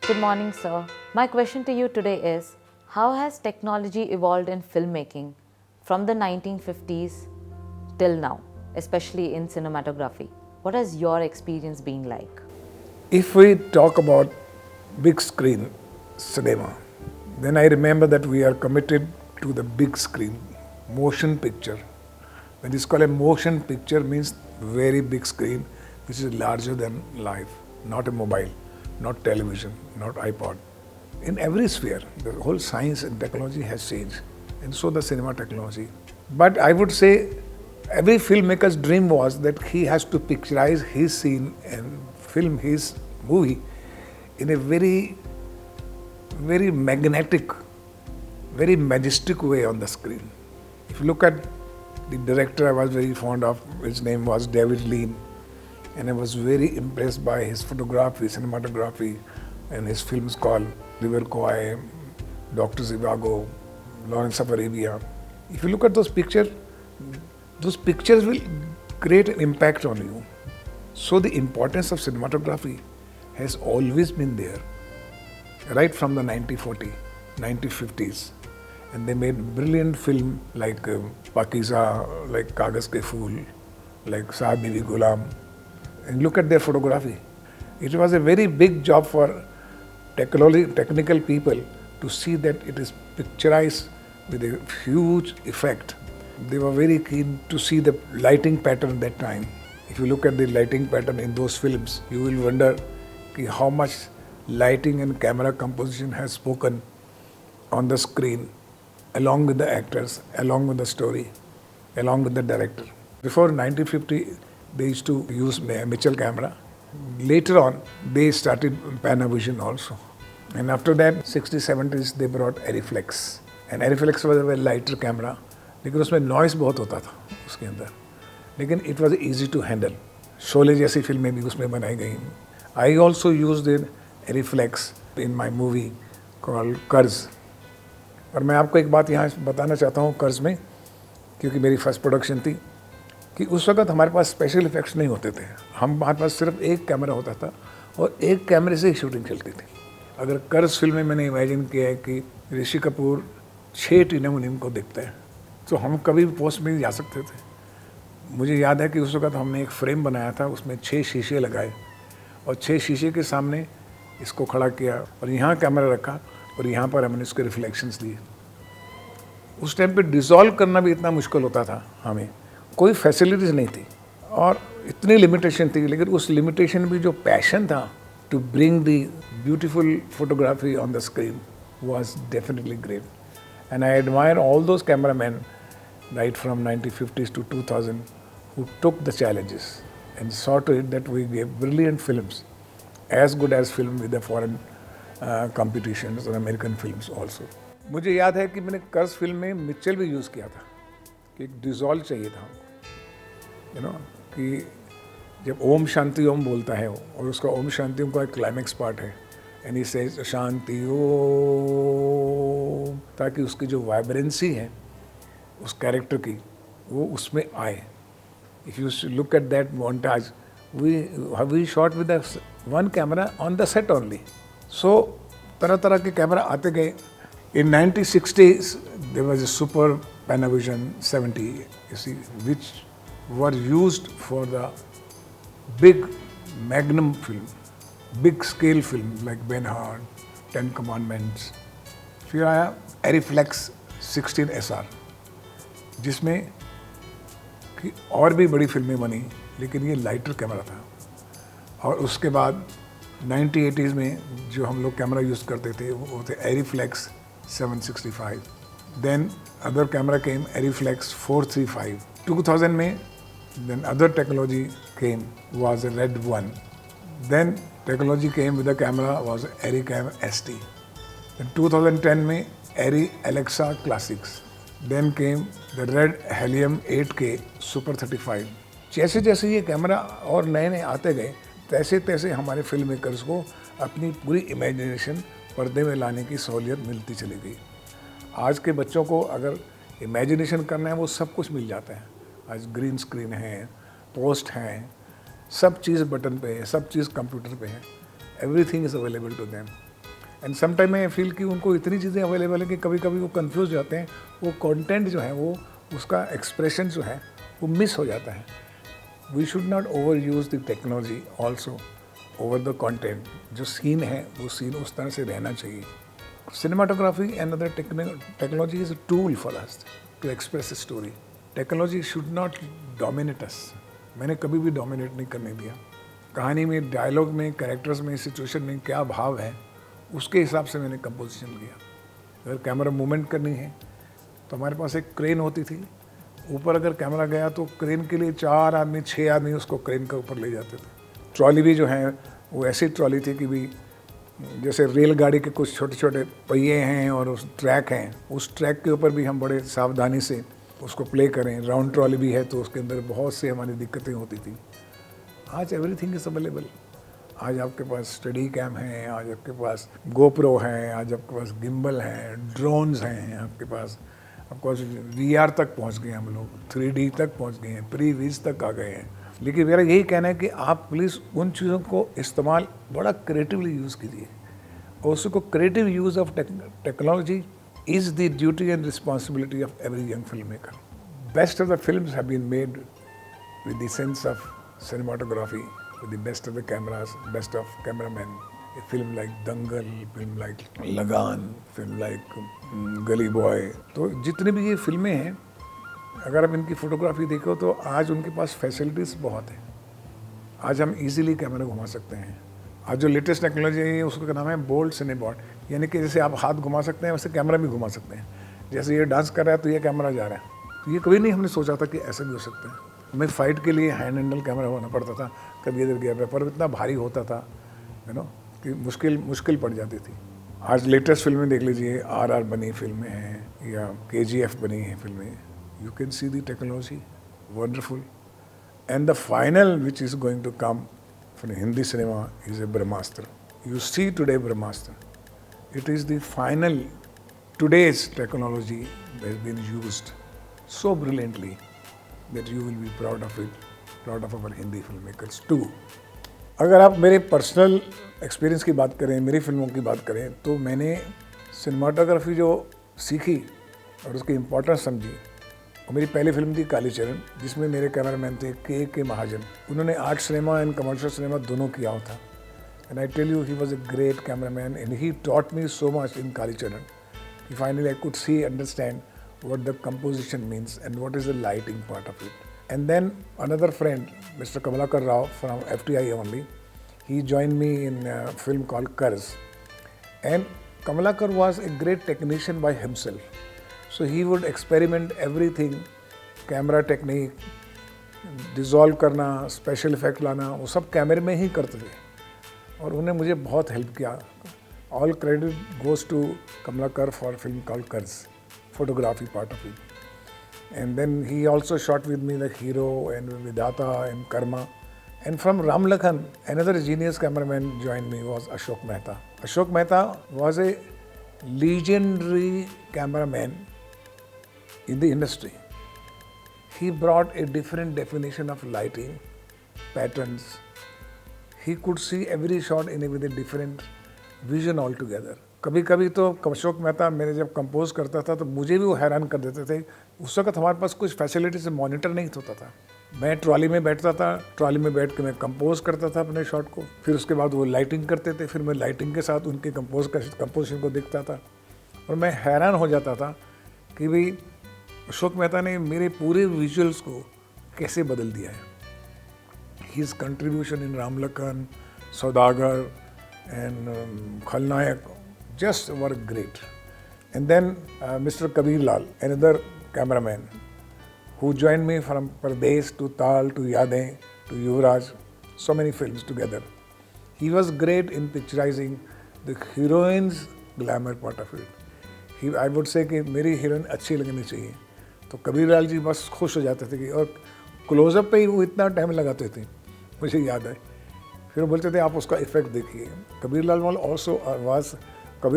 Good morning, sir. My question to you today is how has technology evolved in filmmaking from the 1950s till now, especially in cinematography? What has your experience been like? If we talk about big screen cinema, then I remember that we are committed to the big screen, motion picture. When it's called a motion picture means very big screen, which is larger than life, not a mobile, not television, not iPod. In every sphere, the whole science and technology has changed, and so the cinema technology. But I would say every filmmaker's dream was that he has to picturize his scene and film his movie in a very, very magnetic, very majestic way on the screen. If you look at the director I was very fond of, his name was David Lean, and I was very impressed by his photography, cinematography, and his films called River Kwai, Dr. Zhivago, Lawrence of Arabia. If you look at those pictures will create an impact on you. So the importance of cinematography has always been there, right from the 1940s, 1950s. And they made brilliant film like Pakiza, like Kagaz Ke Phool, like Saab Bibi Ghulam. And look at their photography. It was a very big job for technical people to see that it is picturized with a huge effect. They were very keen to see the lighting pattern that time. If you look at the lighting pattern in those films, you will wonder how much lighting and camera composition has spoken on the screen, along with the actors, along with the story, along with the director. Before 1950, they used to use Mitchell camera. Later on, they started Panavision also. And after that, 60s, 70s, they brought Arriflex. And Arriflex was a very lighter camera. लेकिन उसमें noise बहुत होता था उसके अंदर, लेकिन it was easy to handle. Sholay जैसी फिल्में भी उसमें बनाई गई. I also use the reflex in my movie call Karz. और मैं आपको एक बात यहाँ बताना चाहता हूँ कर्ज में, क्योंकि मेरी फर्स्ट प्रोडक्शन थी, कि उस वक्त हमारे पास स्पेशल इफेक्ट्स नहीं होते थे. हमारे पास सिर्फ एक कैमरा होता था और एक कैमरे से ही शूटिंग चलती थी. अगर कर्ज फिल्म में मैंने इमेजिन किया है कि ऋषि कपूर 6 टीना मुनीम को देखते हैं, तो हम कभी भी पोस्ट में नहीं जा सकते थे. मुझे याद है कि उस वक्त हमने एक फ्रेम बनाया था, उसमें 6 शीशे लगाए और 6 शीशे के सामने इसको खड़ा किया और यहाँ कैमरा रखा और यहाँ पर हमने उसके रिफ्लेक्शंस दिए. उस टाइम पे डिज़ोल्व करना भी इतना मुश्किल होता था. हमें कोई फैसिलिटीज़ नहीं थी और इतनी लिमिटेशन थी, लेकिन उस लिमिटेशन भी जो पैशन था to bring the beautiful photography on the screen was definitely great. And I admire all those cameramen right from 1950s to 2000 who took the challenges and saw to it that we gave brilliant films, as good as film with the foreign competitions or American films also. मुझे याद है कि मैंने कर्ज film में Mitchell भी use किया था कि एक डिज़ोल्व चाहिए था हमको, कि जब ओम शांति ओम बोलता है और उसका ओम शांति ओम का एक क्लाइमेक्स पार्ट है and he says Shanti Om, ताकि उसकी जो वाइब्रेंसी है उस कैरेक्टर की वो उसमें आए. If you look at that montage, we shot with one camera on the set only. So तरह तरह के कैमरा आते गए. In 1960s, there was a Super Panavision 70, you see, which were used for the big magnum film, big scale film like Ben-Hur, 10 Commandments. फिर आया Arriflex 16 SR, जिसमें कि और भी बड़ी फिल्में बनी, लेकिन ये लाइटर कैमरा था. और उसके बाद 1980s में जो हम लोग कैमरा यूज़ करते थे वो थे Arriflex 765. Then other camera came, Arriflex 435. 2000 में then other technology came, was a Red 1. Then technology came with the camera was Aricam ST. Then 2010 में Arri Alexa Classics. Then came the Red Helium 8K Super 35. जैसे जैसे ये camera और नए नए आते गए, तैसे तैसे हमारे फिल्म मेकर्स को अपनी पूरी इमेजिनेशन पर्दे में लाने की सहूलियत मिलती चली गई. आज के बच्चों को अगर इमेजिनेशन करना है वो सब कुछ मिल जाता है. आज ग्रीन स्क्रीन है, पोस्ट हैं, सब चीज़ बटन पे है, सब चीज़ कंप्यूटर पे है. Everything is available to them. And sometime मैं फील कि उनको इतनी चीज़ें अवेलेबल है कि कभी कभी वो कंफ्यूज हो जाते हैं, वो कंटेंट जो है वो उसका एक्सप्रेशन जो है वो मिस हो जाता है. We should not over use the technology also over the content. जो सीन है वो सीन उस तरह से रहना चाहिए. Cinematography and other technology is a tool for us to express a story. Technology should not dominate us. मैंने कभी भी dominate नहीं करने दिया. कहानी में, डायलॉग में, कैरेक्टर्स में, सिचुएशन में क्या भाव है उसके हिसाब से मैंने कंपोजिशन किया. अगर कैमरा मूवमेंट करनी है तो हमारे पास एक क्रेन होती थी. ऊपर अगर कैमरा गया तो क्रेन के लिए 4 आदमी 6 आदमी उसको क्रेन के ऊपर ले जाते थे. ट्रॉली भी जो है वो ऐसी ट्रॉली थी कि भी जैसे रेलगाड़ी के कुछ छोटे छोटे पहिए हैं और उस ट्रैक हैं, उस ट्रैक के ऊपर भी हम बड़े सावधानी से उसको प्ले करें. राउंड ट्रॉली भी है तो उसके अंदर बहुत से हमारी दिक्कतें होती थी. आज एवरीथिंग इज़ अवेलेबल. आज आपके पास स्टडी कैम है, आज आपके पास गोप्रो है, आज आपके पास गिम्बल है, ड्रोन्स हैं, आपके पास VR तक पहुंच गए हम लोग, 3D तक पहुंच गए हैं, प्री-विज तक आ गए हैं. लेकिन मेरा यही कहना है कि आप प्लीज़ उन चीज़ों को इस्तेमाल बड़ा क्रिएटिवली यूज़ कीजिए. और उसको creative use of technology is the duty and responsibility of every young film maker. Best of the films have been made with the sense of cinematography, with the best of the cameras, best of cameramen. A film like Dangal, film like Lagan, film like Gully Boy. तो जितनी भी ये फिल्में हैं, अगर आप इनकी photography देखो तो आज उनके पास फैसिलिटीज़ बहुत है. आज हम इजीली कैमरा घुमा सकते हैं. आज जो लेटेस्ट टेक्नोलॉजी है उसका नाम है बोल्ट सिनेबॉट, यानी कि जैसे आप हाथ घुमा सकते हैं वैसे कैमरा भी घुमा सकते हैं. जैसे ये डांस कर रहा है तो ये कैमरा जा रहा है. तो ये कभी नहीं हमने सोचा था कि ऐसा भी हो सकता है. हमें फाइट के लिए हैंड हैंडल कैमरा होना पड़ता था, कभी इधर गया पर इतना भारी होता था कि मुश्किल पड़ जाती थी. आज लेटेस्ट फिल्में देख लीजिए, RR बनी फिल्में हैं या KGF बनी हैं फिल्में. You can see the technology wonderful. And the final which is going to come from Hindi cinema is a Brahmastra. You see today Brahmastra. It is the final. Today's technology has been used so brilliantly that you will be proud of it, proud of our Hindi filmmakers too. अगर आप मेरे personal experience की बात करें, मेरी फिल्मों की बात करें, तो मैंने सिनेमाटोग्राफी जो सीखी और उसकी इम्पोर्टेंस समझी, और मेरी पहली फिल्म थी कालीचरण, जिसमें मेरे कैमरामैन थे के महाजन. उन्होंने art cinema and commercial cinema दोनों किया हुआ था. And I tell you he was a great cameraman and he taught me so much in Kalicharan. Finally, I could see, understand what the composition means and what is the lighting part of it. And then another friend, Mr. Kamalakar Rao from FTI only, he joined me in a film called Karz. And Kamalakar was a great technician by himself. So he would experiment everything, camera technique, dissolve करना, special effect लाना, वो सब कैमरे में ही करते थे. और उन्होंने मुझे बहुत हेल्प किया. All credit goes to Kamalakar for a film called Karz, photography part of it. And then he also shot with me like Hero and Vidata and Karma. And from Ramlakhan, another genius cameraman joined me was Ashok Mehta. Ashok Mehta was a legendary cameraman in the industry. He brought a different definition of lighting, patterns. He could see every shot with a different vision all together. कभी कभी तो अशोक मेहता मेरे जब compose करता था तो मुझे भी वो हैरान कर देते थे. उस वक्त हमारे पास कुछ फैसिलिटी से मॉनिटर नहीं होता था. मैं ट्रॉली में बैठता था, ट्रॉली में बैठ के मैं कंपोज करता था अपने शॉट को. फिर उसके बाद वो लाइटिंग करते थे, फिर मैं लाइटिंग के साथ उनके कंपोजिशन को देखता था और मैं हैरान हो जाता था कि भाई अशोक मेहता ने मेरे पूरे विजुअल्स को कैसे बदल दिया है. His contribution in Ramlakhan, Saudagar and Khalnayak just were great. And then Mr. Kabir Lal, another cameraman who joined me from Pardesh to Tal to Yadein to Yuvraj, so many films together. He was great in picturizing the heroine's glamour part of it. I would say कि मेरी heroine अच्छी लगनी चाहिए. तो कबीर लाल जी बस खुश हो जाते थे कि और क्लोजअप पे ही वो इतना टाइम लगाते थे, मुझे याद है. फिर बोलते थे आप उसका इफेक्ट देखिए. Kabir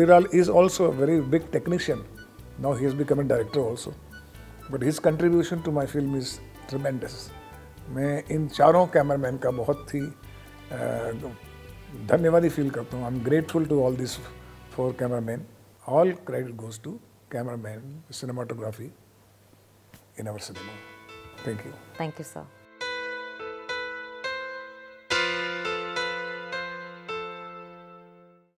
Lal is also a very big technician. Now he has become a director also. But his contribution to my film is tremendous. मैं इन चारों कैमरामैन का बहुत ही धन्यवादी फील करता हूँ. I am grateful to all this 4 cameramen. All credit goes to cameraman, cinematography in our cinema. Thank you. Thank you, sir.